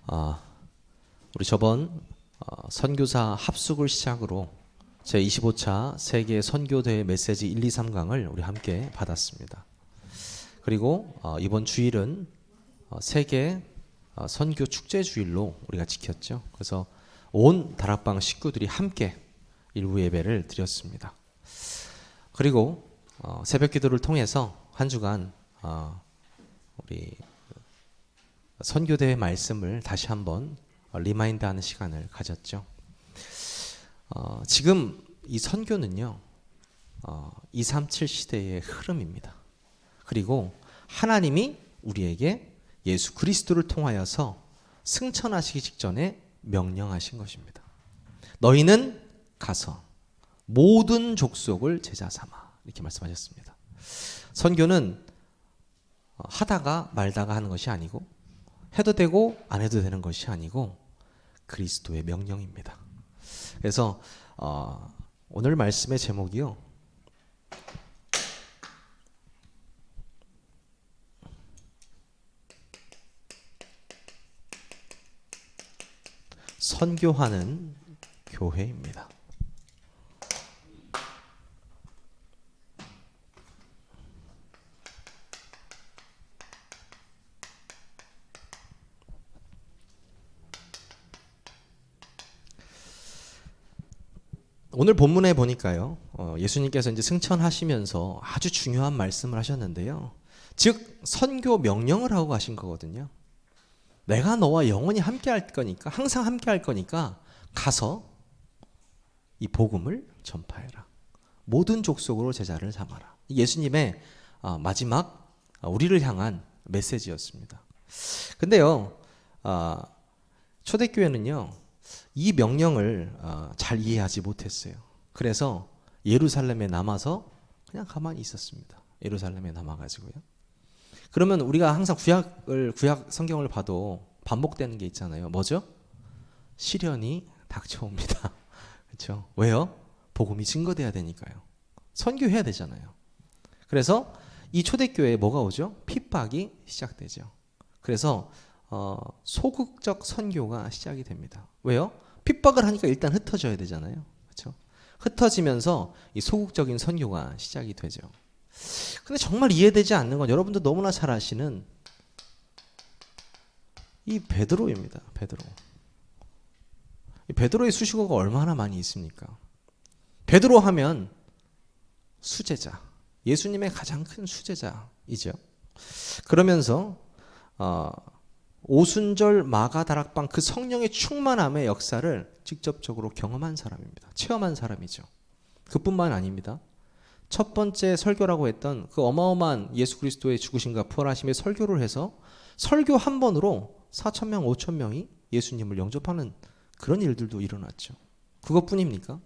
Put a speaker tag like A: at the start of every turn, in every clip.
A: 아, 우리 저번 선교사 합숙을 시작으로 제25차 세계 선교대회 메시지 1, 2, 3강을 우리 함께 받았습니다. 그리고 이번 주일은 세계 선교 축제 주일로 우리가 지켰죠. 그래서 온 다락방 식구들이 함께 일부 예배를 드렸습니다. 그리고 새벽 기도를 통해서 한 주간 우리 선교대회 말씀을 다시 한번 리마인드하는 시간을 가졌죠. 지금 이 선교는요, 237 시대의 흐름입니다. 그리고 하나님이 우리에게 예수 그리스도를 통하여서 승천하시기 직전에 명령하신 것입니다. 너희는 가서 모든 족속을 제자 삼아, 이렇게 말씀하셨습니다. 선교는 하다가 말다가 하는 것이 아니고, 해도 되고 안 해도 되는 것이 아니고 그리스도의 명령입니다. 그래서 오늘 말씀의 제목이요, 선교하는 교회입니다. 오늘 본문에 보니까요, 예수님께서 이제 승천하시면서 아주 중요한 말씀을 하셨는데요. 즉 선교 명령을 하고 가신 거거든요. 내가 너와 영원히 함께 할 거니까, 항상 함께 할 거니까 가서 이 복음을 전파해라. 모든 족속으로 제자를 삼아라. 예수님의 마지막 우리를 향한 메시지였습니다. 근데요, 초대교회는요, 이 명령을 잘 이해하지 못했어요. 그래서 예루살렘에 남아서 그냥 가만히 있었습니다. 예루살렘에 남아가지고요. 그러면 우리가 항상 구약 성경을 봐도 반복되는 게 있잖아요. 뭐죠? 시련이 닥쳐옵니다. 그렇죠? 왜요? 복음이 증거돼야 되니까요. 선교해야 되잖아요. 그래서 이 초대교회에 뭐가 오죠? 핍박이 시작되죠. 그래서 소극적 선교가 시작이 됩니다. 왜요? 핍박을 하니까 일단 흩어져야 되잖아요. 그렇죠? 흩어지면서 이 소극적인 선교가 시작이 되죠. 근데 정말 이해되지 않는 건 여러분도 너무나 잘 아시는 이 베드로입니다. 베드로. 이 베드로의 수식어가 얼마나 많이 있습니까? 베드로 하면 수제자, 예수님의 가장 큰 수제자이죠. 그러면서 오순절 마가다락방 그 성령의 충만함의 역사를 직접적으로 경험한 사람입니다. 체험한 사람이죠. 그뿐만 아닙니다. 첫 번째 설교라고 했던 그 어마어마한 예수 그리스도의 죽으심과 부활하심의 설교를 해서 설교 한 번으로 4,000명, 5,000명이 예수님을 영접하는 그런 일들도 일어났죠. 그것뿐입니까?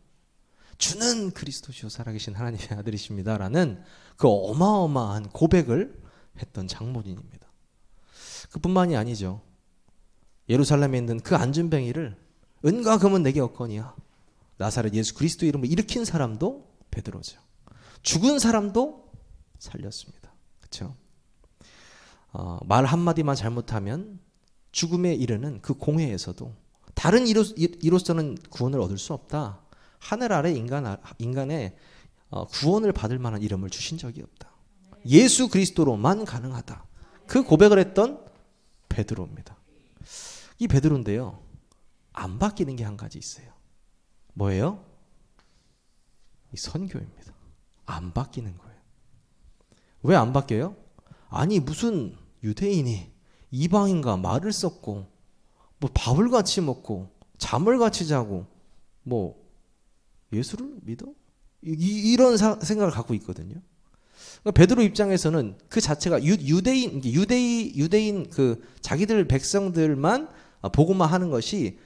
A: 주는 그리스도시요 살아계신 하나님의 아들이십니다라는 그 어마어마한 고백을 했던 장모님입니다. 그뿐만이 아니죠. 예루살렘에 있는 그 안전뱅이를 은과 금은 내게 없거니와 나사렛 예수 그리스도 이름을 일으킨 사람도 베드로죠. 죽은 사람도 살렸습니다. 그렇죠? 말 한마디만 잘못하면 죽음에 이르는 그 공회에서도 다른 이로서는 구원을 얻을 수 없다. 하늘 아래 인간의 구원을 받을 만한 이름을 주신 적이 없다. 예수 그리스도로만 가능하다. 그 고백을 했던 베드로입니다. 이 베드로인데요, 안 바뀌는 게 한 가지 있어요. 뭐예요? 이 선교입니다. 안 바뀌는 거예요. 왜 안 바뀌어요? 아니 무슨 유대인이 이방인과 말을 섞고 뭐 밥을 같이 먹고 잠을 같이 자고 뭐 예수를 믿어? 이런 생각을 갖고 있거든요. 그러니까 베드로 입장에서는 그 자체가 유대인 그 자기들 백성들만 복음화 하는 것이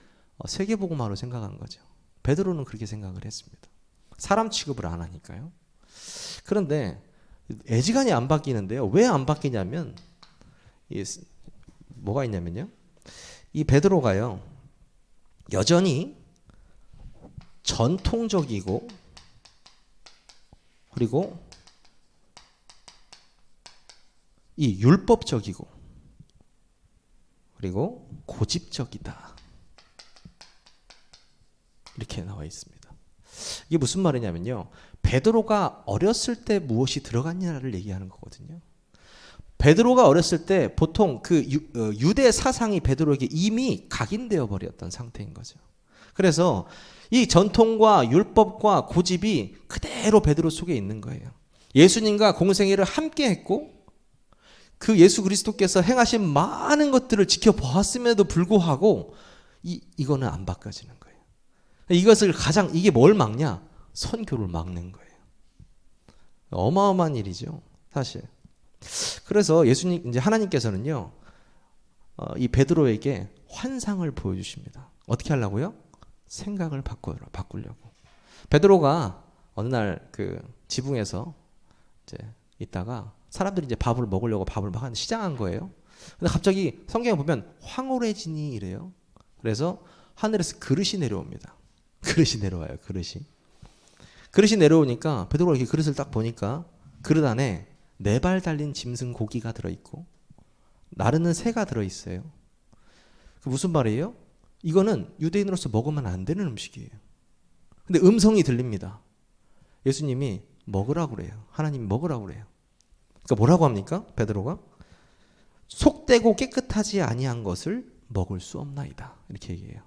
A: 세계 복음화로 생각하는 거죠. 베드로는 그렇게 생각을 했습니다. 사람 취급을 안 하니까요. 그런데 애지간히 안 바뀌는데요. 왜 안 바뀌냐면 뭐가 있냐면요. 이 베드로가요, 여전히 전통적이고 그리고 이 율법적이고 그리고 고집적이다. 이렇게 나와 있습니다. 이게 무슨 말이냐면요. 베드로가 어렸을 때 무엇이 들어갔냐를 얘기하는 거거든요. 베드로가 어렸을 때 보통 그 유대 사상이 베드로에게 이미 각인되어 버렸던 상태인 거죠. 그래서 이 전통과 율법과 고집이 그대로 베드로 속에 있는 거예요. 예수님과 공생애를 함께 했고 그 예수 그리스도께서 행하신 많은 것들을 지켜보았음에도 불구하고 이거는 안 바꿔지는 거예요. 이것을 이게 뭘 막냐? 선교를 막는 거예요. 어마어마한 일이죠, 사실. 그래서 이제 하나님께서는요, 이 베드로에게 환상을 보여주십니다. 어떻게 하려고요? 생각을 바꾸려고. 베드로가 어느 날 그 지붕에서 이제 있다가 사람들이 이제 밥을 먹으려고 밥을 막 하는데 시장한 거예요. 근데 갑자기 성경에 보면 황홀해지니 이래요. 그래서 하늘에서 그릇이 내려옵니다. 그릇이 내려와요. 그릇이 내려오니까 베드로가 이렇게 그릇을 딱 보니까 그릇 안에 4발 달린 짐승 고기가 들어있고 나르는 새가 들어있어요. 그 무슨 말이에요? 이거는 유대인으로서 먹으면 안 되는 음식이에요. 근데 음성이 들립니다. 예수님이 먹으라고 그래요. 하나님이 먹으라고 그래요. 그러니까 뭐라고 합니까? 베드로가 속되고 깨끗하지 아니한 것을 먹을 수 없나이다. 이렇게 얘기해요.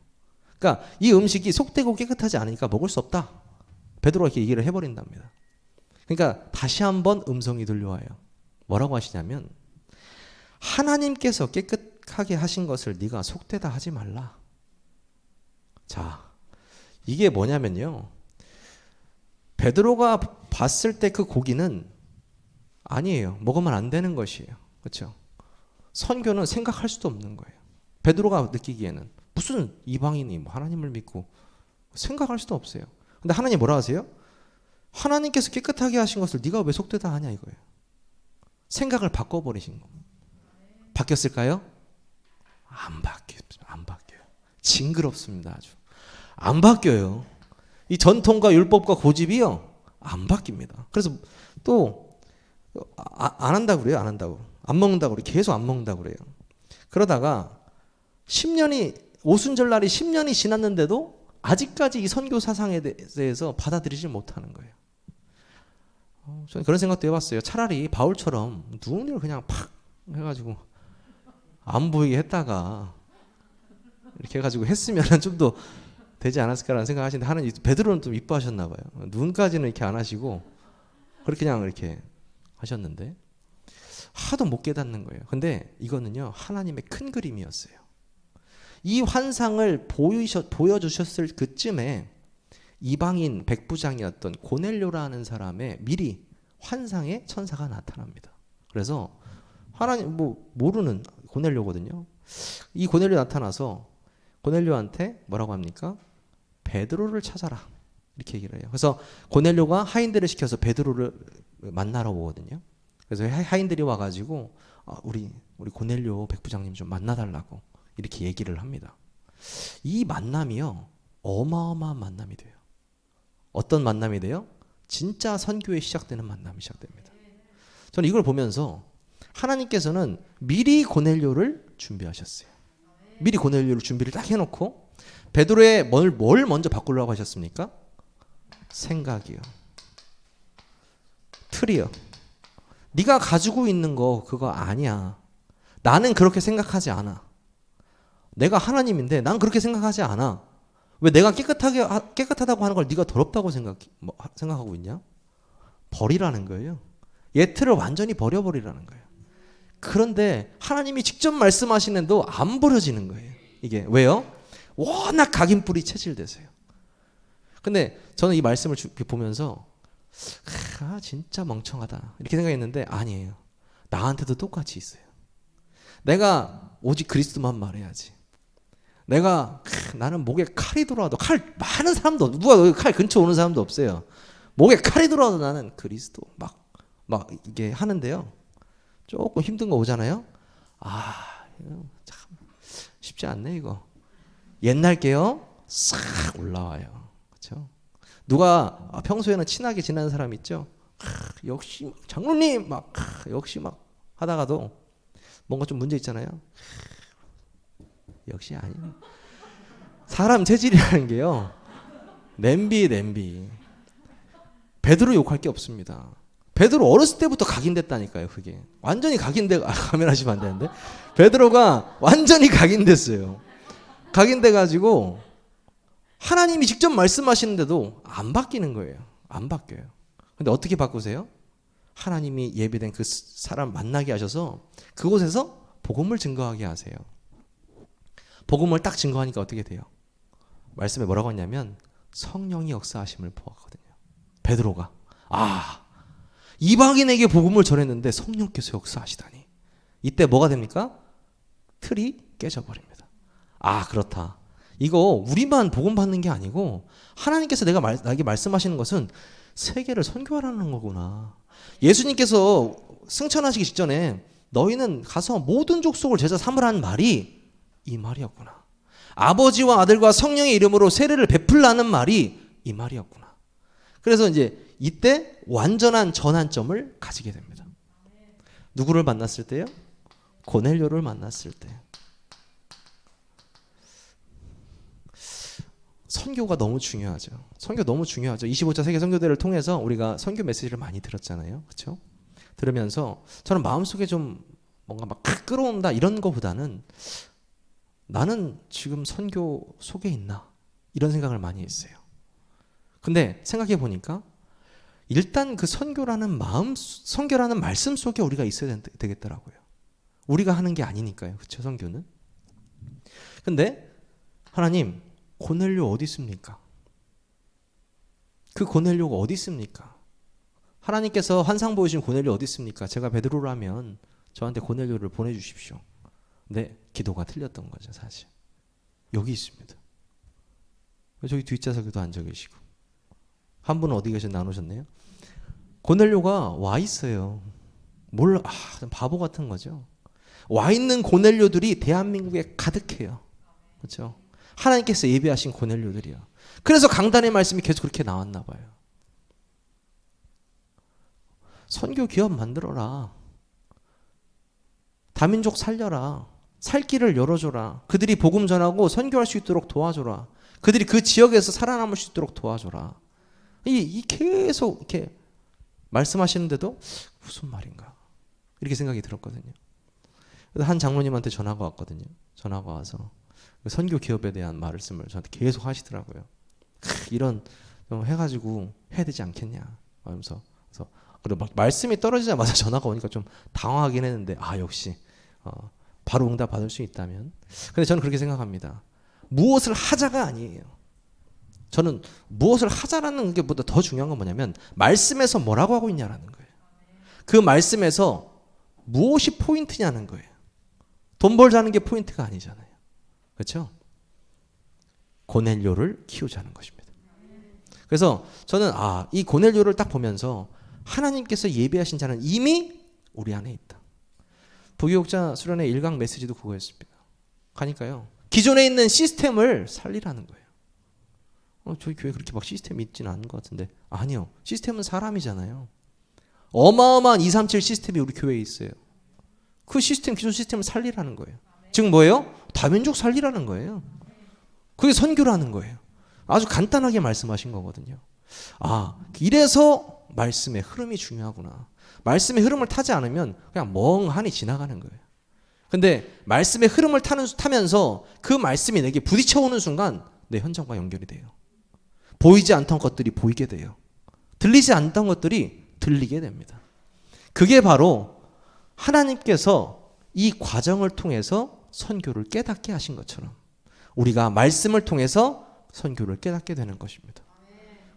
A: 그러니까 이 음식이 속되고 깨끗하지 않으니까 먹을 수 없다. 베드로가 이렇게 얘기를 해버린답니다. 그러니까 다시 한번 음성이 들려와요. 뭐라고 하시냐면 하나님께서 깨끗하게 하신 것을 네가 속되다 하지 말라. 자, 이게 뭐냐면요. 베드로가 봤을 때 그 고기는 아니에요. 먹으면 안 되는 것이에요. 그렇죠? 선교는 생각할 수도 없는 거예요. 베드로가 느끼기에는 무슨 이방인이 하나님을 믿고 생각할 수도 없어요. 근데 하나님 뭐라 하세요? 하나님께서 깨끗하게 하신 것을 네가 왜 속되다 하냐 이거예요. 생각을 바꿔버리신 거. 바뀌었을까요? 안 바뀌어요. 징그럽습니다. 아주. 안 바뀌어요. 이 전통과 율법과 고집이요. 안 바뀝니다. 그래서 또 안 한다고 그래요. 안 한다고. 안 먹는다고 그래요. 계속 안 먹는다고 그래요. 그러다가 10년이 오순절날이 10년이 지났는데도 아직까지 이 선교 사상에 대해서 받아들이지 못하는 거예요. 저는 그런 생각도 해봤어요. 차라리 바울처럼 누운 일을 그냥 팍 해가지고 안 보이게 했다가 이렇게 해가지고 했으면 좀 더 되지 않았을까라는 생각하시는데 하나님 베드로는 좀 이뻐하셨나 봐요. 눈까지는 이렇게 안 하시고 그렇게 그냥 이렇게 하셨는데 하도 못 깨닫는 거예요. 근데 이거는요 하나님의 큰 그림이었어요. 이 환상을 보여주셨을 그쯤에 이방인 백부장이었던 고넬료라는 사람의 미리 환상에 천사가 나타납니다. 그래서 하나님 모르는 고넬료거든요. 이 고넬료 나타나서 고넬료한테 뭐라고 합니까? 베드로를 찾아라 이렇게 얘기를 해요. 그래서 고넬료가 하인들을 시켜서 베드로를 만나러 오거든요. 그래서 하인들이 와가지고 우리 고넬료 백부장님 좀 만나달라고 이렇게 얘기를 합니다. 이 만남이요 어마어마한 만남이 돼요. 어떤 만남이 돼요? 진짜 선교에 시작되는 만남이 시작됩니다. 저는 이걸 보면서 하나님께서는 미리 고넬료를 준비하셨어요. 미리 고넬료를 준비를 딱 해놓고 베드로의 뭘 먼저 바꾸려고 하셨습니까? 생각이요. 틀이요. 네가 가지고 있는 거 그거 아니야. 나는 그렇게 생각하지 않아. 내가 하나님인데 난 그렇게 생각하지 않아. 왜 내가 깨끗하다고 하는 걸 네가 더럽다고 생각하고 있냐? 버리라는 거예요. 얘 틀을 완전히 버려버리라는 거예요. 그런데 하나님이 직접 말씀하시는데도 안 버려지는 거예요. 이게 왜요? 워낙 각인뿔이 체질돼서요. 근데 저는 이 말씀을 보면서 진짜 멍청하다 이렇게 생각했는데 아니에요. 나한테도 똑같이 있어요. 내가 오직 그리스도만 말해야지. 나는 목에 칼이 들어와도 많은 사람도 누가 칼 근처 오는 사람도 없어요. 목에 칼이 들어와도 나는 그리스도 막 이게 하는데요. 조금 힘든 거 오잖아요. 참 쉽지 않네 이거. 옛날 게요 싹 올라와요. 그렇죠? 누가 평소에는 친하게 지내는 사람 있죠. 역시 장로님 역시 하다가도 뭔가 좀 문제 있잖아요. 역시 아니네. 사람 체질이라는 게요. 냄비. 베드로 욕할 게 없습니다. 베드로 어렸을 때부터 각인됐다니까요. 그게 완전히 가면하시면 안 되는데 베드로가 완전히 각인됐어요. 각인돼가지고 하나님이 직접 말씀하시는데도 안 바뀌는 거예요. 안 바뀌어요. 근데 어떻게 바꾸세요? 하나님이 예비된 그 사람 만나게 하셔서 그곳에서 복음을 증거하게 하세요. 복음을 딱 증거하니까 어떻게 돼요? 말씀에 뭐라고 했냐면 성령이 역사하심을 보았거든요. 베드로가 이방인에게 복음을 전했는데 성령께서 역사하시다니. 이때 뭐가 됩니까? 틀이 깨져버립니다. 그렇다. 이거 우리만 복음 받는 게 아니고 하나님께서 나에게 말씀하시는 것은 세계를 선교하라는 거구나. 예수님께서 승천하시기 직전에 너희는 가서 모든 족속을 제자 삼으라는 말이 이 말이었구나. 아버지와 아들과 성령의 이름으로 세례를 베풀라는 말이 이 말이었구나. 그래서 이제 이때 완전한 전환점을 가지게 됩니다. 누구를 만났을 때요? 고넬료를 만났을 때. 선교가 너무 중요하죠. 선교 너무 중요하죠. 25차 세계 선교대를 통해서 우리가 선교 메시지를 많이 들었잖아요. 그렇죠? 들으면서 저는 마음속에 좀 뭔가 막 끌어온다 이런 거보다는 나는 지금 선교 속에 있나? 이런 생각을 많이 했어요. 근데 생각해 보니까 일단 그 선교라는 말씀 속에 우리가 있어야 되겠더라고요. 우리가 하는 게 아니니까요. 그렇죠? 선교는. 근데 하나님, 고넬료 어디 있습니까? 그 고넬료가 어디 있습니까? 하나님께서 환상 보여주신 고넬료 어디 있습니까? 제가 베드로라면 저한테 고넬료를 보내주십시오. 네, 기도가 틀렸던 거죠, 사실. 여기 있습니다. 저기 뒷좌석에도 앉아 계시고. 한 분은 어디 계셔 나누셨네요. 고넬료가 와 있어요. 바보 같은 거죠. 와 있는 고넬료들이 대한민국에 가득해요. 그렇죠? 하나님께서 예비하신 고넬료들이요. 그래서 강단의 말씀이 계속 그렇게 나왔나 봐요. 선교 기업 만들어라. 다민족 살려라. 살 길을 열어줘라. 그들이 복음 전하고 선교할 수 있도록 도와줘라. 그들이 그 지역에서 살아남을 수 있도록 도와줘라. 이 계속 이렇게 말씀하시는데도 무슨 말인가 이렇게 생각이 들었거든요. 그래서 한 장로님한테 전화가 왔거든요. 전화가 와서 선교 기업에 대한 말씀을 저한테 계속 하시더라고요. 이런 해가지고 해야 되지 않겠냐 하면서 그래서 막 말씀이 떨어지자마자 전화가 오니까 좀 당황하긴 했는데 역시 바로 응답 받을 수 있다면. 근데 저는 그렇게 생각합니다. 무엇을 하자가 아니에요. 저는 무엇을 하자라는 게 보다 더 중요한 건 뭐냐면 말씀에서 뭐라고 하고 있냐라는 거예요. 그 말씀에서 무엇이 포인트냐는 거예요. 돈 벌자는 게 포인트가 아니잖아요. 그렇죠? 고넬료를 키우자는 것입니다. 그래서 저는 이 고넬료를 딱 보면서 하나님께서 예비하신 자는 이미 우리 안에 있다. 부교육자 수련회 1강 메시지도 그거였습니다. 가니까요. 기존에 있는 시스템을 살리라는 거예요. 저희 교회 그렇게 막 시스템이 있지는 않은 것 같은데. 아니요. 시스템은 사람이잖아요. 어마어마한 237 시스템이 우리 교회에 있어요. 그 시스템, 기존 시스템을 살리라는 거예요. 즉 뭐예요? 다민족 살리라는 거예요. 그게 선교라는 거예요. 아주 간단하게 말씀하신 거거든요. 이래서 말씀의 흐름이 중요하구나. 말씀의 흐름을 타지 않으면 그냥 멍하니 지나가는 거예요. 근데 말씀의 흐름을 타면서 그 말씀이 내게 부딪혀오는 순간 내 현장과 연결이 돼요. 보이지 않던 것들이 보이게 돼요. 들리지 않던 것들이 들리게 됩니다. 그게 바로 하나님께서 이 과정을 통해서 선교를 깨닫게 하신 것처럼 우리가 말씀을 통해서 선교를 깨닫게 되는 것입니다.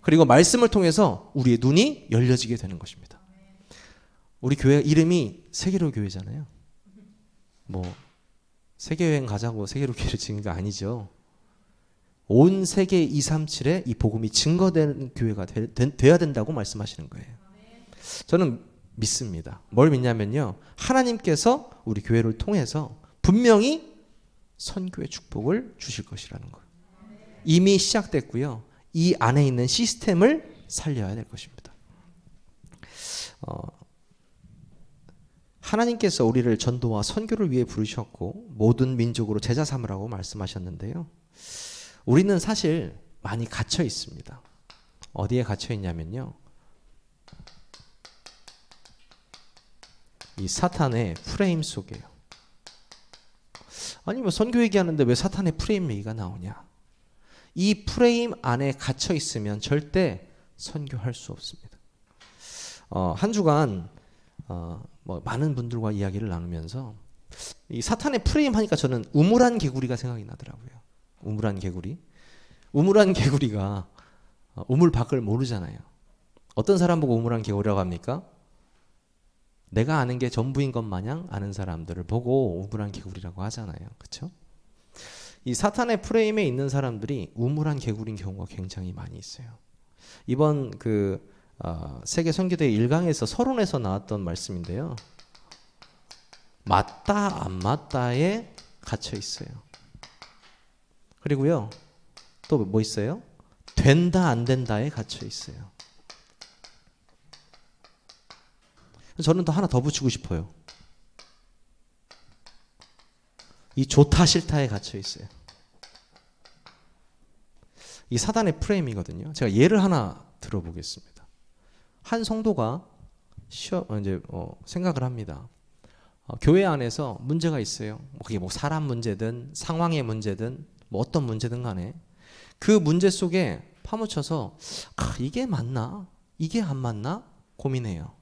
A: 그리고 말씀을 통해서 우리의 눈이 열려지게 되는 것입니다. 우리 교회 이름이 세계로 교회잖아요. 세계여행 가자고 세계로 교회를 지은 게 아니죠. 온 세계 237에 이 복음이 증거되는 교회가 돼야 된다고 말씀하시는 거예요. 저는 믿습니다. 뭘 믿냐면요. 하나님께서 우리 교회를 통해서 분명히 선교의 축복을 주실 것이라는 거예요. 이미 시작됐고요. 이 안에 있는 시스템을 살려야 될 것입니다. 하나님께서 우리를 전도와 선교를 위해 부르셨고 모든 민족으로 제자 삼으라고 말씀하셨는데요. 우리는 사실 많이 갇혀 있습니다. 어디에 갇혀 있냐면요. 이 사탄의 프레임 속에요. 아니 뭐 선교 얘기하는데 왜 사탄의 프레임 얘기가 나오냐. 이 프레임 안에 갇혀 있으면 절대 선교할 수 없습니다. 한 주간 뭐 많은 분들과 이야기를 나누면서 이 사탄의 프레임 하니까 저는 우물안 개구리가 생각이 나더라고요. 우물안 개구리. 우물안 개구리가 우물 밖을 모르잖아요. 어떤 사람 보고 우물안 개구리라고 합니까? 내가 아는 게 전부인 것 마냥 아는 사람들을 보고 우물안 개구리라고 하잖아요. 그렇죠? 이 사탄의 프레임에 있는 사람들이 우물안 개구리인 경우가 굉장히 많이 있어요. 이번 세계 선교대 1강에서 서론에서 나왔던 말씀인데요. 맞다 안 맞다에 갇혀 있어요. 그리고요. 또 뭐 있어요? 된다 안 된다에 갇혀 있어요. 저는 또 하나 더 붙이고 싶어요. 이 좋다 싫다에 갇혀 있어요. 이 사단의 프레임이거든요. 제가 예를 하나 들어보겠습니다. 한 성도가 생각을 합니다. 교회 안에서 문제가 있어요. 그게 뭐 사람 문제든 상황의 문제든 뭐 어떤 문제든 간에 그 문제 속에 파묻혀서 이게 맞나? 이게 안 맞나? 고민해요.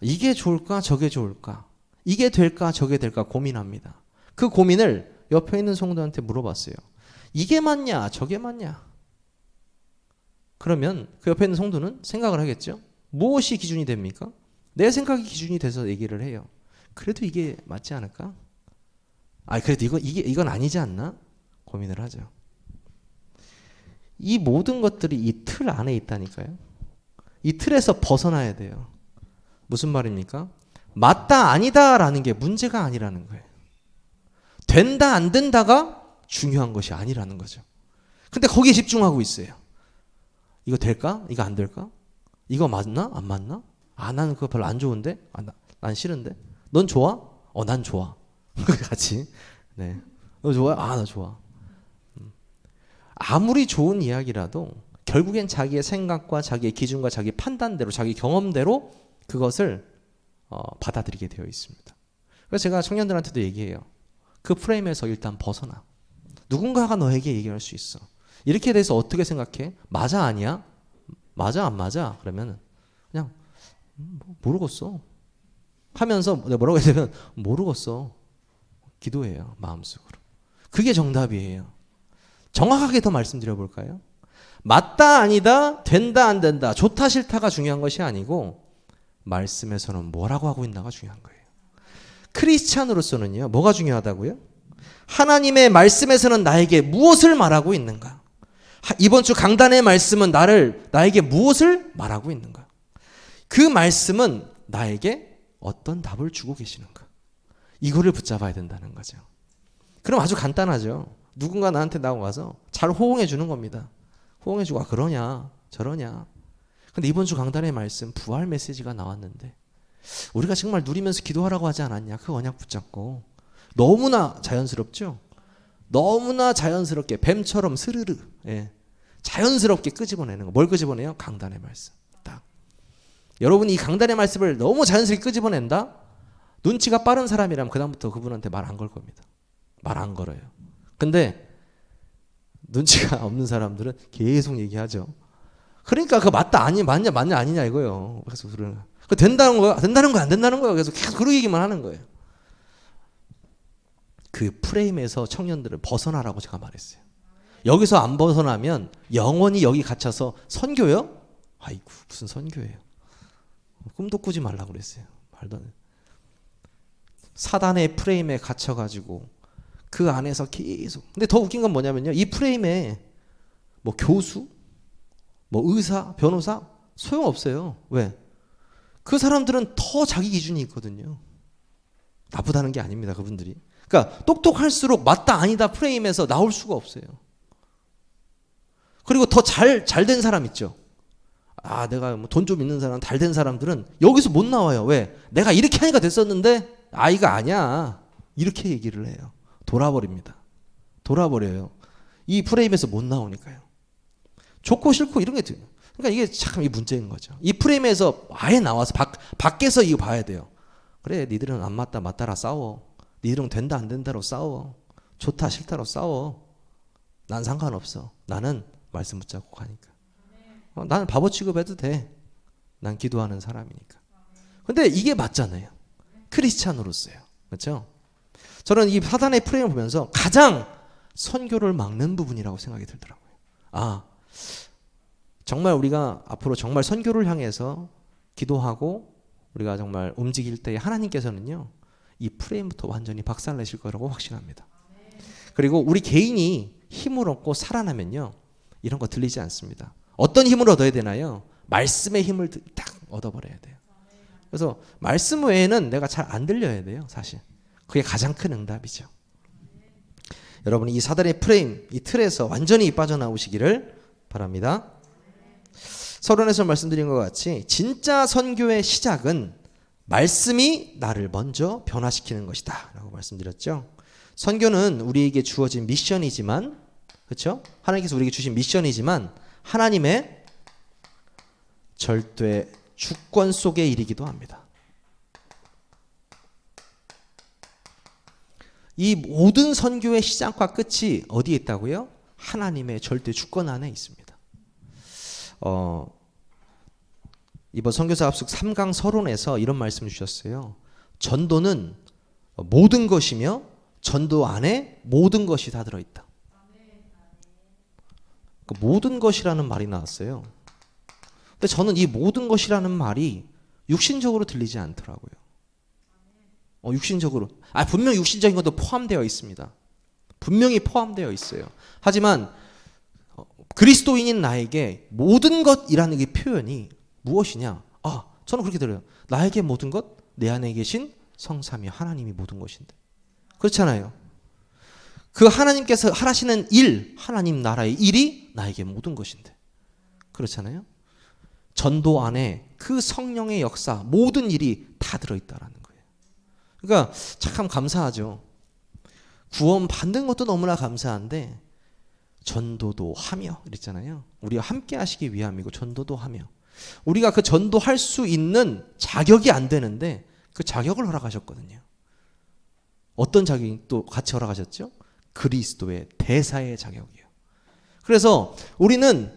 A: 이게 좋을까? 저게 좋을까? 이게 될까? 저게 될까? 고민합니다. 그 고민을 옆에 있는 성도한테 물어봤어요. 이게 맞냐? 저게 맞냐? 그러면 그 옆에 있는 성도는 생각을 하겠죠? 무엇이 기준이 됩니까? 내 생각이 기준이 돼서 얘기를 해요. 그래도 이게 맞지 않을까? 그래도 이건 아니지 않나? 고민을 하죠. 이 모든 것들이 이 틀 안에 있다니까요. 이 틀에서 벗어나야 돼요. 무슨 말입니까? 맞다 아니다라는 게 문제가 아니라는 거예요. 된다 안 된다가 중요한 것이 아니라는 거죠. 근데 거기에 집중하고 있어요. 이거 될까? 이거 안 될까? 이거 맞나? 안 맞나? 나는 그거 별로 안 좋은데? 난 싫은데? 넌 좋아? 난 좋아. 같이. 네. 너 좋아? 나 좋아. 아무리 좋은 이야기라도 결국엔 자기의 생각과 자기의 기준과 자기 판단대로 자기 경험대로 그것을 받아들이게 되어 있습니다. 그래서 제가 청년들한테도 얘기해요. 그 프레임에서 일단 벗어나. 누군가가 너에게 얘기할 수 있어. 이렇게 대해서 어떻게 생각해? 맞아 아니야? 맞아 안 맞아? 그러면 그냥 모르겠어 하면서 내가 뭐라고 해야 되면 모르겠어. 기도해요. 마음속으로. 그게 정답이에요. 정확하게 더 말씀드려 볼까요? 맞다 아니다, 된다 안 된다, 좋다 싫다가 중요한 것이 아니고 말씀에서는 뭐라고 하고 있나가 중요한 거예요. 크리스찬으로서는요. 뭐가 중요하다고요? 하나님의 말씀에서는 나에게 무엇을 말하고 있는가? 이번 주 강단의 말씀은 나에게 무엇을 말하고 있는가? 그 말씀은 나에게 어떤 답을 주고 계시는가? 이거를 붙잡아야 된다는 거죠. 그럼 아주 간단하죠. 누군가 나한테 나와서 잘 호응해 주는 겁니다. 호응해 주고 그러냐 저러냐. 근데 이번 주 강단의 말씀 부활 메시지가 나왔는데 우리가 정말 누리면서 기도하라고 하지 않았냐. 그 언약 붙잡고 너무나 자연스럽죠. 너무나 자연스럽게 뱀처럼 스르르 자연스럽게 끄집어내는 거. 뭘 끄집어내요? 강단의 말씀. 딱. 여러분이 이 강단의 말씀을 너무 자연스럽게 끄집어낸다? 눈치가 빠른 사람이라면 그다음부터 그분한테 말 안 걸 겁니다. 말 안 걸어요. 근데 눈치가 없는 사람들은 계속 얘기하죠. 그러니까 그 맞다 아니 맞냐 아니냐 이거요. 그래서 그 된다는 거야 안 된다는 거야. 그래서 계속 그런 얘기만 하는 거예요. 그 프레임에서 청년들을 벗어나라고 제가 말했어요. 여기서 안 벗어나면 영원히 여기 갇혀서 선교요? 아이고 무슨 선교예요. 꿈도 꾸지 말라고 그랬어요. 말도 안 해. 사단의 프레임에 갇혀가지고 그 안에서 계속. 근데 더 웃긴 건 뭐냐면요. 이 프레임에 뭐 교수, 뭐 의사, 변호사 소용없어요. 왜? 그 사람들은 더 자기 기준이 있거든요. 나쁘다는 게 아닙니다. 그분들이. 그러니까 똑똑할수록 맞다 아니다 프레임에서 나올 수가 없어요. 그리고 더 잘 된 사람 있죠. 내가 뭐 돈 좀 있는 사람, 잘 된 사람들은 여기서 못 나와요. 왜? 내가 이렇게 하니까 됐었는데, 이거 아니야. 이렇게 얘기를 해요. 돌아버립니다. 돌아버려요. 이 프레임에서 못 나오니까요. 좋고 싫고 이런 게 들어요. 그러니까 이게 참 이 문제인 거죠. 이 프레임에서 아예 나와서 밖에서 이거 봐야 돼요. 그래, 니들은 안 맞다, 맞다라 싸워. 니들은 된다, 안 된다로 싸워. 좋다, 싫다로 싸워. 난 상관없어. 나는 말씀 붙잡고 가니까. 나는 바보 취급해도 돼. 난 기도하는 사람이니까. 근데 이게 맞잖아요. 크리스찬으로서요. 그렇죠? 저는 이 사단의 프레임을 보면서 가장 선교를 막는 부분이라고 생각이 들더라고요. 정말 우리가 앞으로 정말 선교를 향해서 기도하고 우리가 정말 움직일 때 하나님께서는요, 이 프레임부터 완전히 박살내실 거라고 확신합니다. 그리고 우리 개인이 힘을 얻고 살아나면요, 이런 거 들리지 않습니다. 어떤 힘을 얻어야 되나요? 말씀의 힘을 딱 얻어버려야 돼요. 그래서 말씀 외에는 내가 잘 안 들려야 돼요, 사실. 그게 가장 큰 응답이죠. 여러분이 이 사단의 프레임, 이 틀에서 완전히 빠져나오시기를 바랍니다. 서론에서 말씀드린 것 같이 진짜 선교의 시작은 말씀이 나를 먼저 변화시키는 것이다 라고 말씀드렸죠. 선교는 우리에게 주어진 미션이지만, 그렇죠? 하나님께서 우리에게 주신 미션이지만 하나님의 절대 주권 속의 일이기도 합니다. 이 모든 선교의 시작과 끝이 어디에 있다고요? 하나님의 절대 주권 안에 있습니다. 이번 선교사 합숙 3강 서론에서 이런 말씀을 주셨어요. 전도는 모든 것이며 전도 안에 모든 것이 다 들어있다. 모든 것이라는 말이 나왔어요. 근데 저는 이 모든 것이라는 말이 육신적으로 들리지 않더라고요. 육신적으로. 분명 육신적인 것도 포함되어 있습니다. 분명히 포함되어 있어요. 하지만 그리스도인인 나에게 모든 것이라는 이 표현이 무엇이냐? 저는 그렇게 들어요. 나에게 모든 것, 내 안에 계신 성삼위 하나님이 모든 것인데. 그렇잖아요. 그 하나님께서 하시는 일, 하나님 나라의 일이 나에게 모든 것인데. 그렇잖아요. 전도 안에 그 성령의 역사, 모든 일이 다 들어있다라는 거예요. 그러니까 참 감사하죠. 구원 받는 것도 너무나 감사한데 전도도 하며 이랬잖아요. 우리가 함께 하시기 위함이고 전도도 하며. 우리가 그 전도할 수 있는 자격이 안 되는데 그 자격을 허락하셨거든요. 어떤 자격이 또 같이 허락하셨죠? 그리스도의 대사의 자격이요. 그래서 우리는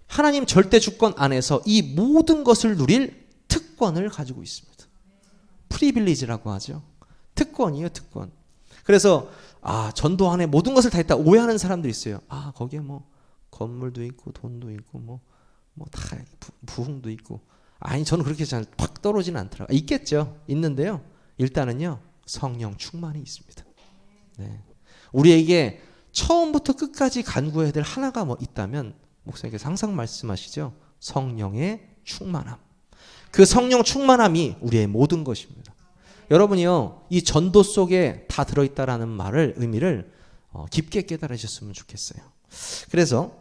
A: 하나님 절대 주권 안에서 이 모든 것을 누릴 특권을 가지고 있습니다. 프리빌리지라고 하죠. 특권이에요, 특권. 그래서 전도 안에 모든 것을 다 했다 오해하는 사람들이 있어요. 거기에 뭐 건물도 있고 돈도 있고 뭐 다 부흥도 있고. 저는 그렇게 잘 확 떨어지는 않더라고요. 있겠죠. 있는데요. 일단은요, 성령 충만이 있습니다. 네. 우리에게 처음부터 끝까지 간구해야 될 하나가 있다면 목사님께서 항상 말씀하시죠. 성령의 충만함. 그 성령 충만함이 우리의 모든 것입니다. 여러분이요, 이 전도 속에 다 들어있다라는 의미를 깊게 깨달으셨으면 좋겠어요. 그래서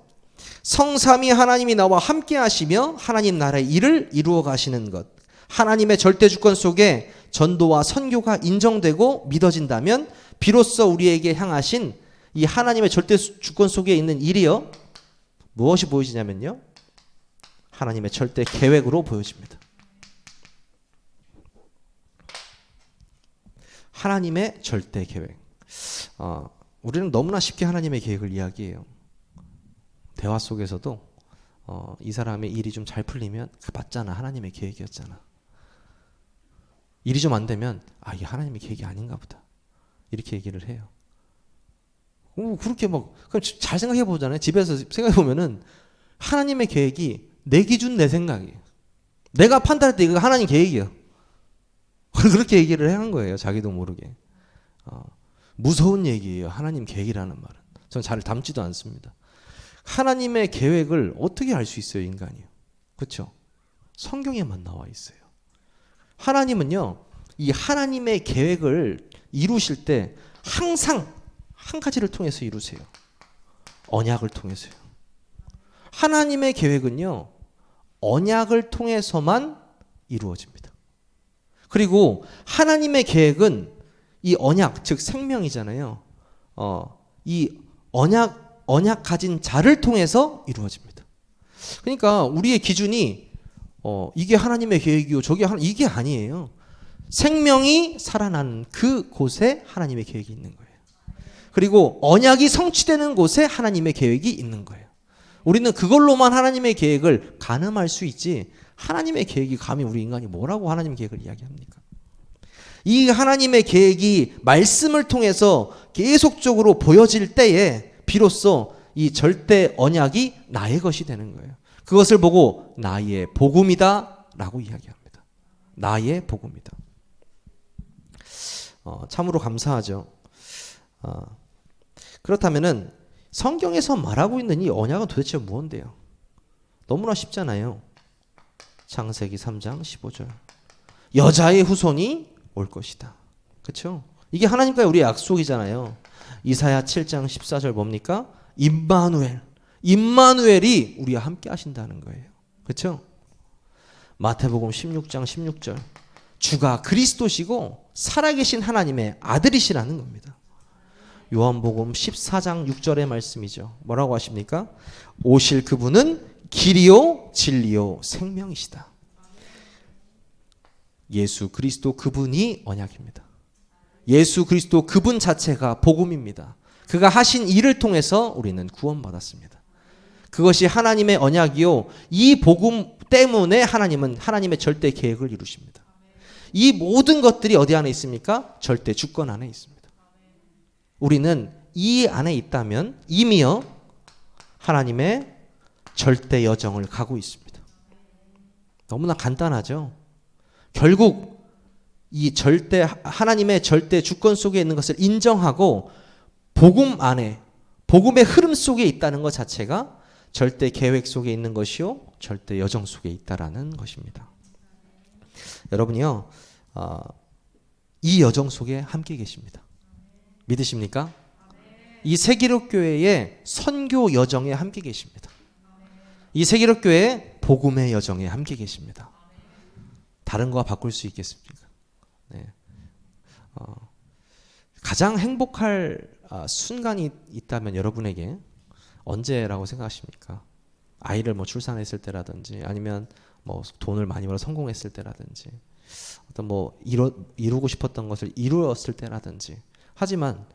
A: 성삼위 하나님이 나와 함께 하시며 하나님 나라의 일을 이루어 가시는 것, 하나님의 절대 주권 속에 전도와 선교가 인정되고 믿어진다면 비로소 우리에게 향하신 이 하나님의 절대 주권 속에 있는 일이요, 무엇이 보여지냐면요, 하나님의 절대 계획으로 보여집니다. 하나님의 절대 계획. 우리는 너무나 쉽게 하나님의 계획을 이야기해요. 대화 속에서도 이 사람의 일이 좀 잘 풀리면 맞잖아, 하나님의 계획이었잖아. 일이 좀 안 되면 이게 하나님의 계획이 아닌가 보다, 이렇게 얘기를 해요. 그렇게 그럼 잘 생각해 보잖아요. 집에서 생각해 보면은 하나님의 계획이 내 기준, 내 생각이에요. 내가 판단할 때 이거 하나님 계획이야. 그렇게 얘기를 하는 거예요. 자기도 모르게. 무서운 얘기예요. 하나님 계획이라는 말은. 저는 잘 담지도 않습니다. 하나님의 계획을 어떻게 알 수 있어요, 인간이요? 그렇죠? 성경에만 나와 있어요. 하나님은요, 이 하나님의 계획을 이루실 때 항상 한 가지를 통해서 이루세요. 언약을 통해서요. 하나님의 계획은요, 언약을 통해서만 이루어집니다. 그리고 하나님의 계획은 이 언약, 즉 생명이잖아요. 이 언약 가진 자를 통해서 이루어집니다. 그러니까 우리의 기준이 이게 하나님의 계획이요, 이게 아니에요. 생명이 살아나는 그 곳에 하나님의 계획이 있는 거예요. 그리고 언약이 성취되는 곳에 하나님의 계획이 있는 거예요. 우리는 그걸로만 하나님의 계획을 가늠할 수 있지, 하나님의 계획이 감히 우리 인간이 뭐라고 하나님의 계획을 이야기합니까? 이 하나님의 계획이 말씀을 통해서 계속적으로 보여질 때에 비로소 이 절대 언약이 나의 것이 되는 거예요. 그것을 보고 나의 복음이다 라고 이야기합니다. 나의 복음이다. 참으로 감사하죠. 그렇다면은 성경에서 말하고 있는 이 언약은 도대체 무엇인데요? 너무나 쉽잖아요. 창세기 3장 15절. 여자의 후손이 올 것이다. 그렇죠? 이게 하나님과의 우리의 약속이잖아요. 이사야 7장 14절 뭡니까? 임마누엘이 우리와 함께 하신다는 거예요. 그렇죠? 마태복음 16장 16절. 주가 그리스도시고 살아계신 하나님의 아들이시라는 겁니다. 요한복음 14장 6절의 말씀이죠. 뭐라고 하십니까? 오실 그분은 길이요 진리요 생명이시다. 예수 그리스도 그분이 언약입니다. 예수 그리스도 그분 자체가 복음입니다. 그가 하신 일을 통해서 우리는 구원받았습니다. 그것이 하나님의 언약이요, 이 복음 때문에 하나님은 하나님의 절대 계획을 이루십니다. 이 모든 것들이 어디 안에 있습니까? 절대 주권 안에 있습니다. 우리는 이 안에 있다면 이미요 하나님의 절대 여정을 가고 있습니다. 너무나 간단하죠. 결국 이 하나님의 절대 주권 속에 있는 것을 인정하고 복음 안에, 복음의 흐름 속에 있다는 것 자체가 절대 계획 속에 있는 것이요 절대 여정 속에 있다라는 것입니다. 여러분이요 이 여정 속에 함께 계십니다. 믿으십니까? 이 세기록교회의 선교 여정에 함께 계십니다. 이 세기록교회의 복음의 여정에 함께 계십니다. 다른 거와 바꿀 수 있겠습니까? 네. 가장 행복할 순간이 있다면 여러분에게 언제라고 생각하십니까? 아이를 출산했을 때라든지, 아니면 돈을 많이 벌어 성공했을 때라든지, 어떤 이루고 싶었던 것을 이루었을 때라든지. 하지만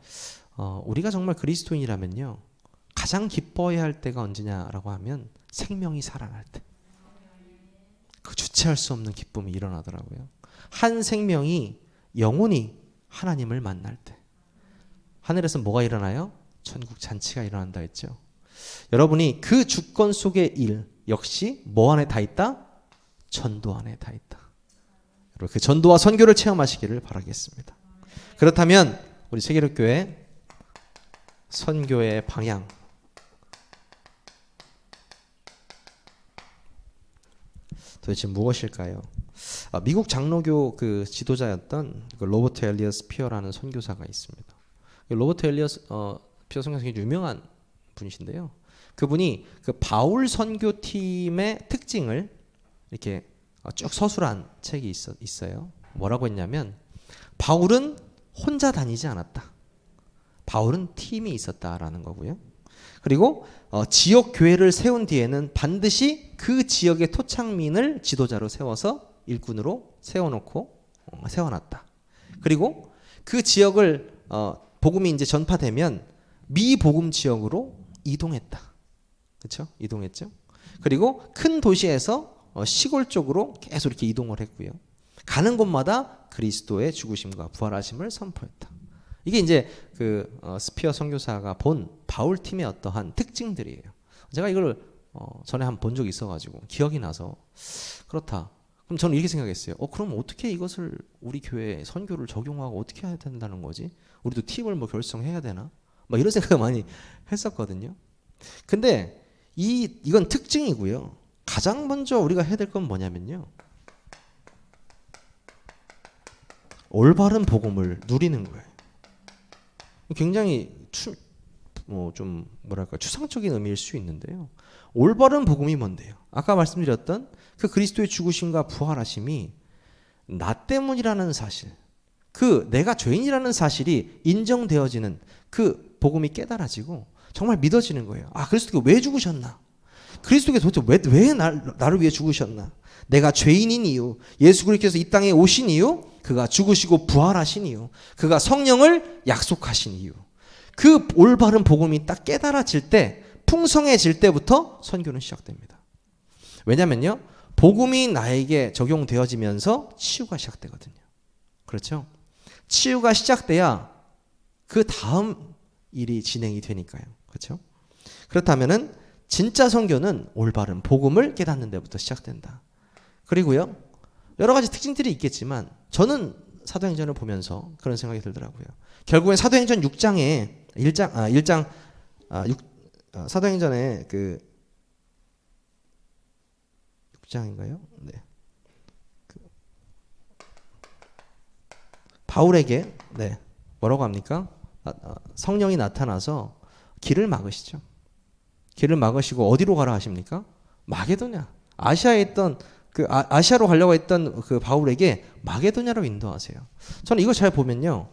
A: 우리가 정말 그리스도인이라면요, 가장 기뻐해야 할 때가 언제냐라고 하면 생명이 살아날 때. 그 주체할 수 없는 기쁨이 일어나더라고요. 한 생명이 영원히 하나님을 만날 때. 하늘에서 뭐가 일어나요? 천국 잔치가 일어난다 했죠. 여러분이 그 주권 속의 일 역시 뭐 안에 다 있다? 전도 안에 다 있다. 여러분 그 전도와 선교를 체험하시기를 바라겠습니다. 그렇다면 우리 세계력교회 선교의 방향, 도대체 무엇일까요? 미국 장로교 그 지도자였던 로버트 엘리엇 피어라는 선교사가 있습니다. 로버트 엘리엇 피어 선교사가 굉장히 유명한 분이신데요. 그분이 그 바울 선교팀의 특징을 이렇게 쭉 서술한 책이 있어요. 뭐라고 했냐면, 바울은 혼자 다니지 않았다. 바울은 팀이 있었다라는 거고요. 그리고 지역 교회를 세운 뒤에는 반드시 그 지역의 토착민을 지도자로 세워서 일꾼으로 세워놨다. 그리고 그 지역을 복음이 이제 전파되면 미복음 지역으로 이동했다. 그렇죠? 이동했죠. 그리고 큰 도시에서 시골 쪽으로 계속 이렇게 이동을 했고요. 가는 곳마다 그리스도의 죽으심과 부활하심을 선포했다. 이게 이제 그 스피어 선교사가 본 바울 팀의 어떠한 특징들이에요. 제가 이걸 전에 한번 본 적이 있어가지고 기억이 나서 그렇다. 그럼 저는 이렇게 생각했어요. 그럼 어떻게 이것을 우리 교회 선교를 적용하고 어떻게 해야 된다는 거지? 우리도 팀을 결성해야 되나? 이런 생각을 많이 했었거든요. 근데 이건 특징이고요. 가장 먼저 우리가 해야 될 건 뭐냐면요, 올바른 복음을 누리는 거예요. 굉장히 좀 뭐랄까 추상적인 의미일 수 있는데요. 올바른 복음이 뭔데요? 아까 말씀드렸던 그 그리스도의 죽으심과 부활하심이 나 때문이라는 사실, 그 내가 죄인이라는 사실이 인정되어지는 그 복음이 깨달아지고 정말 믿어지는 거예요. 아, 그리스도가 왜 죽으셨나? 그리스도가 도대체 왜 나를 위해 죽으셨나? 내가 죄인인 이유, 예수 그리스도께서 이 땅에 오신 이유, 그가 죽으시고 부활하신 이유, 그가 성령을 약속하신 이유. 그 올바른 복음이 딱 깨달아질 때, 풍성해질 때부터 선교는 시작됩니다. 왜냐면요, 복음이 나에게 적용되어지면서 치유가 시작되거든요. 그렇죠? 치유가 시작돼야 그 다음 일이 진행이 되니까요. 그렇죠? 그렇다면은 진짜 선교는 올바른 복음을 깨닫는 데부터 시작된다. 그리고요, 여러 가지 특징들이 있겠지만 저는 사도행전을 보면서 그런 생각이 들더라고요. 결국엔 사도행전 6장에 사도행전에 그 6장인가요? 네. 바울에게 뭐라고 합니까? 성령이 나타나서 길을 막으시죠. 길을 막으시고 어디로 가라 하십니까? 마게도냐. 아시아에 있던 아시아로 가려고 했던 그 바울에게 마게도냐로 인도하세요. 저는 이거 잘 보면요,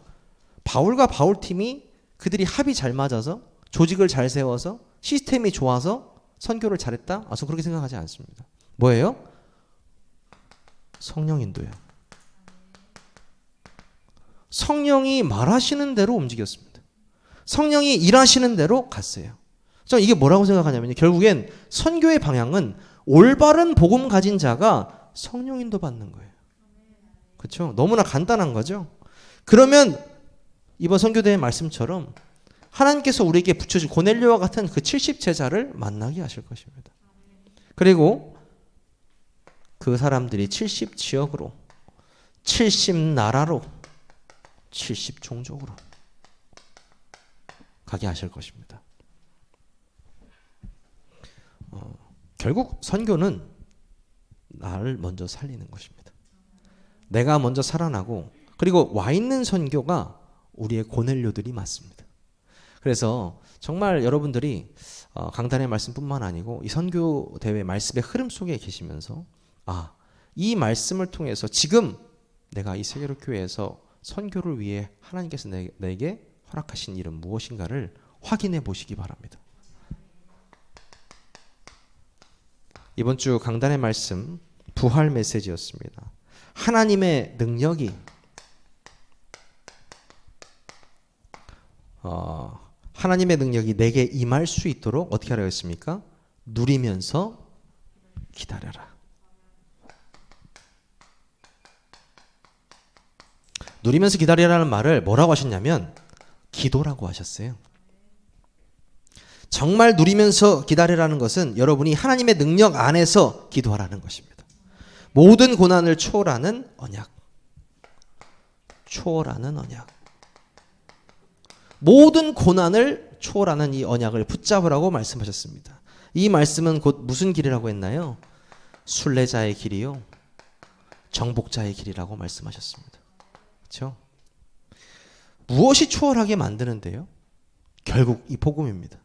A: 바울과 바울 팀이 그들이 합이 잘 맞아서 조직을 잘 세워서 시스템이 좋아서 선교를 잘했다? 저는 그렇게 생각하지 않습니다. 뭐예요? 성령 인도예요. 성령이 말하시는 대로 움직였습니다. 성령이 일하시는 대로 갔어요. 저는 이게 뭐라고 생각하냐면요, 결국엔 선교의 방향은 올바른 복음 가진 자가 성령 인도 받는 거예요. 그렇죠? 너무나 간단한 거죠. 그러면 이번 선교대의 말씀처럼 하나님께서 우리에게 붙여준 고넬료와 같은 그 70제자를 만나게 하실 것입니다. 그리고 그 사람들이 70지역으로, 70나라로, 70종족으로 가게 하실 것입니다. 결국 선교는 나를 먼저 살리는 것입니다. 내가 먼저 살아나고, 그리고 와 있는 선교가 우리의 고넬료들이 맞습니다. 그래서 정말 여러분들이 강단의 말씀뿐만 아니고 이 선교 대회 말씀의 흐름 속에 계시면서 이 말씀을 통해서 지금 내가 이 세계로 교회에서 선교를 위해 하나님께서 내게 허락하신 일은 무엇인가를 확인해 보시기 바랍니다. 이번 주 강단의 말씀 부활 메시지였습니다. 하나님의 능력이 내게 임할 수 있도록 어떻게 하라고 했습니까? 누리면서 기다려라. 누리면서 기다리라는 말을 뭐라고 하셨냐면 기도라고 하셨어요. 정말 누리면서 기다리라는 것은 여러분이 하나님의 능력 안에서 기도하라는 것입니다. 모든 고난을 초월하는 언약. 초월하는 언약. 모든 고난을 초월하는 이 언약을 붙잡으라고 말씀하셨습니다. 이 말씀은 곧 무슨 길이라고 했나요? 순례자의 길이요, 정복자의 길이라고 말씀하셨습니다. 그렇죠? 무엇이 초월하게 만드는데요? 결국 이 복음입니다.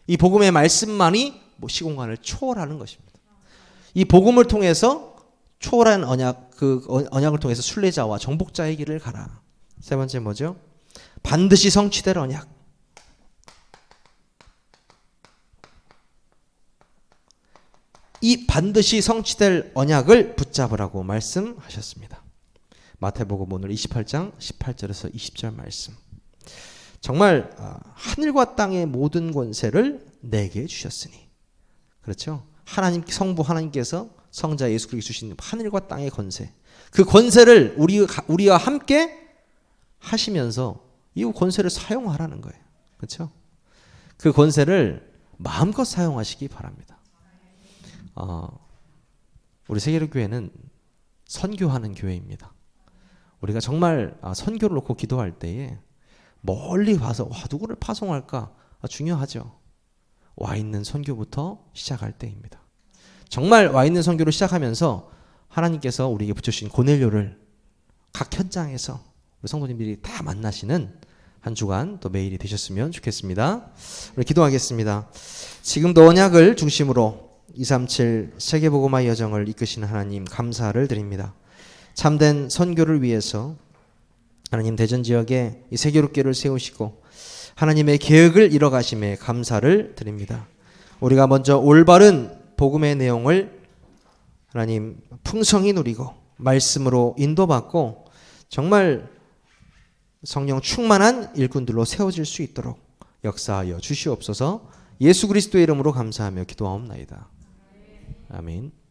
A: 이 복음의 말씀만이 시공간을 초월하는 것입니다. 이 복음을 통해서 초월한 언약, 그 언약을 통해서 순례자와 정복자의 길을 가라. 세 번째 뭐죠? 반드시 성취될 언약. 이 반드시 성취될 언약을 붙잡으라고 말씀하셨습니다. 마태복음 오늘 28장 18절에서 20절 말씀. 정말 하늘과 땅의 모든 권세를 내게 주셨으니. 그렇죠? 하나님, 성부 하나님께서 성자 예수 그리스도 주신 하늘과 땅의 권세, 그 권세를 우리와 함께 하시면서 이 권세를 사용하라는 거예요. 그렇죠? 그 권세를 마음껏 사용하시기 바랍니다. 우리 세계로 교회는 선교하는 교회입니다. 우리가 정말 선교를 놓고 기도할 때에 멀리 와서 누구를 파송할까 중요하죠. 와 있는 선교부터 시작할 때입니다. 정말 와 있는 선교를 시작하면서 하나님께서 우리에게 붙여주신 고넬료를 각 현장에서 우리 성도님들이 다 만나시는 한 주간 또 매일이 되셨으면 좋겠습니다. 우리 기도하겠습니다. 지금도 언약을 중심으로 237 세계복음화 여정을 이끄시는 하나님 감사를 드립니다. 참된 선교를 위해서 하나님 대전 지역에 이 세계롭교를 세우시고 하나님의 계획을 이뤄가심에 감사를 드립니다. 우리가 먼저 올바른 복음의 내용을 하나님 풍성히 누리고 말씀으로 인도받고 정말 성령 충만한 일꾼들로 세워질 수 있도록 역사하여 주시옵소서. 예수 그리스도의 이름으로 감사하며 기도하옵나이다. 아멘.